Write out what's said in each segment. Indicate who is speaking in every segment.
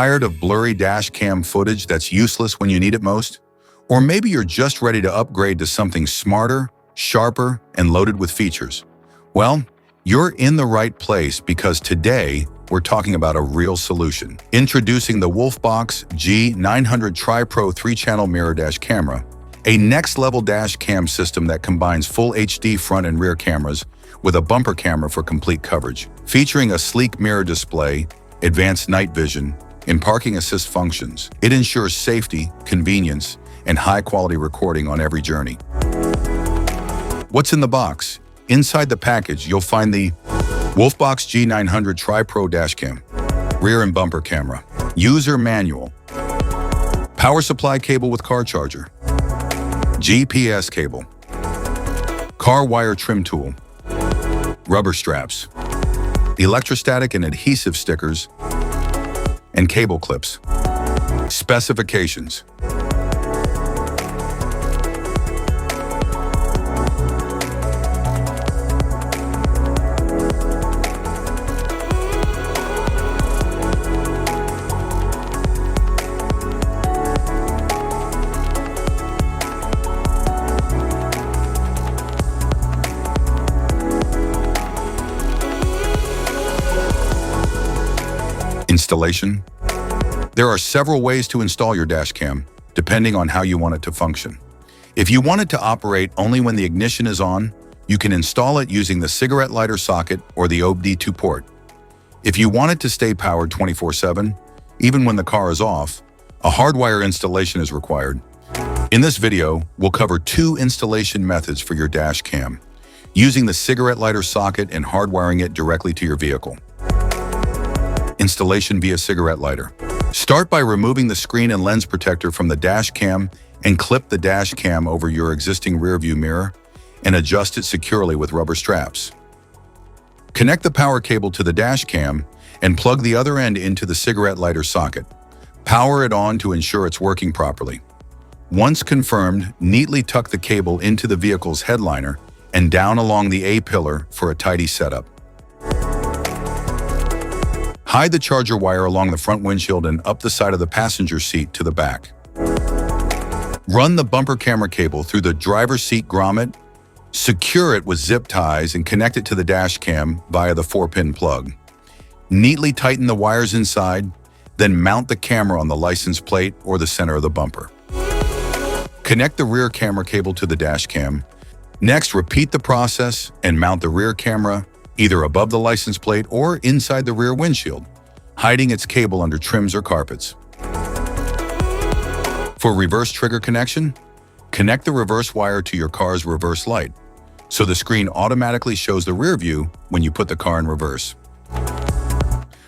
Speaker 1: Tired of blurry dash cam footage that's useless when you need it most? Or maybe you're just ready to upgrade to something smarter, sharper, and loaded with features. Well, you're in the right place because today we're talking about a real solution. Introducing the WOLFBOX G900 TriPro 3-channel mirror dash camera, a next-level dash cam system that combines full HD front and rear cameras with a bumper camera for complete coverage. Featuring a sleek mirror display, advanced night vision, and parking assist functions, it ensures safety, convenience, and high-quality recording on every journey. What's in the box? Inside the package, you'll find the WOLFBOX G900 TriPro dashcam, rear and bumper camera, user manual, power supply cable with car charger, GPS cable, car wire trim tool, rubber straps, electrostatic and adhesive stickers, and cable clips. Specifications. Installation. There are several ways to install your dashcam, depending on how you want it to function. If you want it to operate only when the ignition is on, you can install it using the cigarette lighter socket or the OBD2 port. If you want it to stay powered 24/7, even when the car is off, a hardwire installation is required. In this video, we'll cover 2 installation methods for your dashcam, using the cigarette lighter socket and hardwiring it directly to your vehicle. Installation via cigarette lighter. Start by removing the screen and lens protector from the dash cam and clip the dash cam over your existing rearview mirror and adjust it securely with rubber straps. Connect the power cable to the dash cam and plug the other end into the cigarette lighter socket. Power it on to ensure it's working properly. Once confirmed, neatly tuck the cable into the vehicle's headliner and down along the A-pillar for a tidy setup. Hide the charger wire along the front windshield and up the side of the passenger seat to the back. Run the bumper camera cable through the driver's seat grommet, secure it with zip ties, and connect it to the dash cam via the 4-pin plug. Neatly tighten the wires inside, then mount the camera on the license plate or the center of the bumper. Connect the rear camera cable to the dash cam. Next, repeat the process and mount the rear camera either above the license plate or inside the rear windshield, hiding its cable under trims or carpets. For reverse trigger connection, connect the reverse wire to your car's reverse light, so the screen automatically shows the rear view when you put the car in reverse.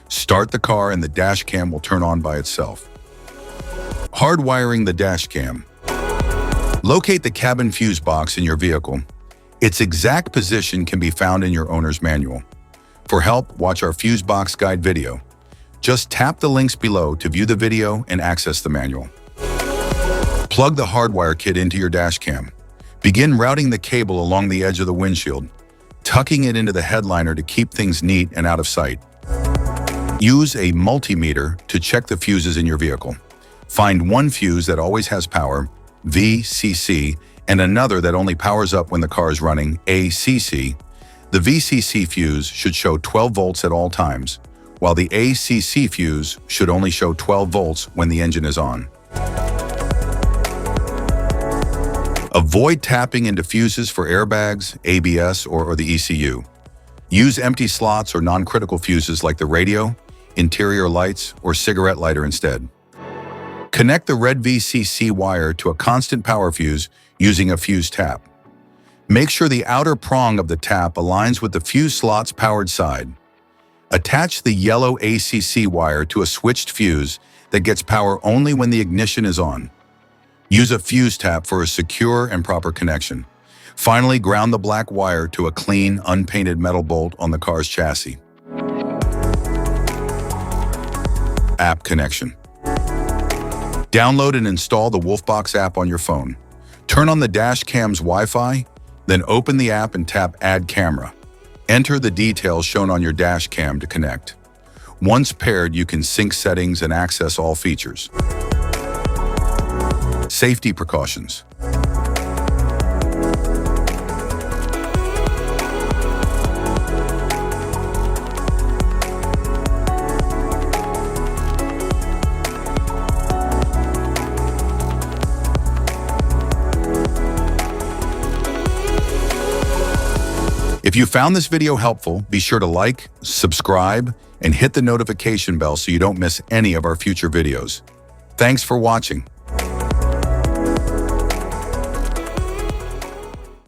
Speaker 1: Start the car and the dash cam will turn on by itself. Hardwiring the dash cam. Locate the cabin fuse box in your vehicle. Its exact position can be found in your owner's manual. For help, watch our fuse box guide video. Just tap the links below to view the video and access the manual. Plug the hardwire kit into your dashcam. Begin routing the cable along the edge of the windshield, tucking it into the headliner to keep things neat and out of sight. Use a multimeter to check the fuses in your vehicle. Find one fuse that always has power, VCC, and another that only powers up when the car is running, ACC. The VCC fuse should show 12 volts at all times, while the ACC fuse should only show 12 volts when the engine is on. Avoid tapping into fuses for airbags, ABS, or the ECU. Use empty slots or non-critical fuses like the radio, interior lights, or cigarette lighter instead. Connect the red VCC wire to a constant power fuse using a fuse tap. Make sure the outer prong of the tap aligns with the fuse slot's powered side. Attach the yellow ACC wire to a switched fuse that gets power only when the ignition is on. Use a fuse tap for a secure and proper connection. Finally, ground the black wire to a clean, unpainted metal bolt on the car's chassis. App connection. Download and install the WOLFBOX app on your phone. Turn on the dash cam's Wi-Fi, then open the app and tap Add Camera. Enter the details shown on your dash cam to connect. Once paired, you can sync settings and access all features. Safety precautions. If you found this video helpful, be sure to like, subscribe, and hit the notification bell so you don't miss any of our future videos. Thanks for watching.